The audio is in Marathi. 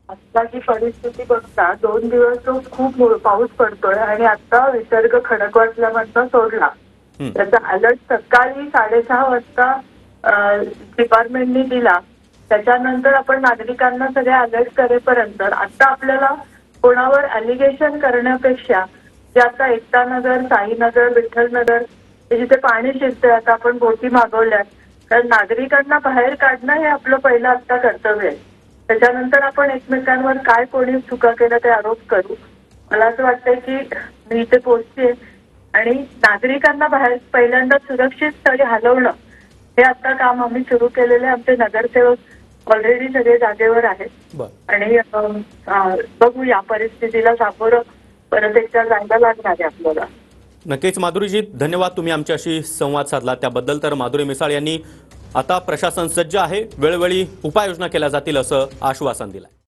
आत्ताची परिस्थिती बघता 2 दिवस तो खूप पाऊस पडतोय आणि आता विसर्ग खडकवासल्यामधनं सोडला. हं. त्याचा अलर्ट सकाळी 6:30 वाजता डिपार्टमेंटनी दिला. त्याच्यानंतर आपण नागरिकांना सगळे अलर्ट करेपर्यंत आता आपल्याला कोणावर अलिगेशन करण्यापेक्षा जे आता एकता नगर, साईनगर, विठ्ठलनगर जिथे पाणी शिरतंय, आता आपण बोटी मागवल्यात, कारण नागरिकांना बाहेर काढणं हे आपलं पहिलं आता कर्तव्य आहे. त्याच्यानंतर आपण एकमेकांवर काय कोणी चुका केल्या ते आरोप करू. मला असं वाटतंय की मी इथे पोहोचते आणि नागरिकांना बाहेर पहिल्यांदा सुरक्षित स्थळी हलवणं हे आता काम आम्ही सुरू केलेलं आहे. आमचे नगरसेवक ऑलरेडी सगळे जागेवर आहेत आणि बघू या परिस्थितीला सामोरं परत एकदा जायला लागणार आहे आपल्याला. नक्कीच माधुरीजी, धन्यवाद तुम्ही आमच्याशी संवाद साधला त्याबद्दल. तर माधुरी मिसाळ यांनी आता प्रशासन सज्ज आहे, वेळोवेळी उपाययोजना केल्या जातील असं आश्वासन दिलं.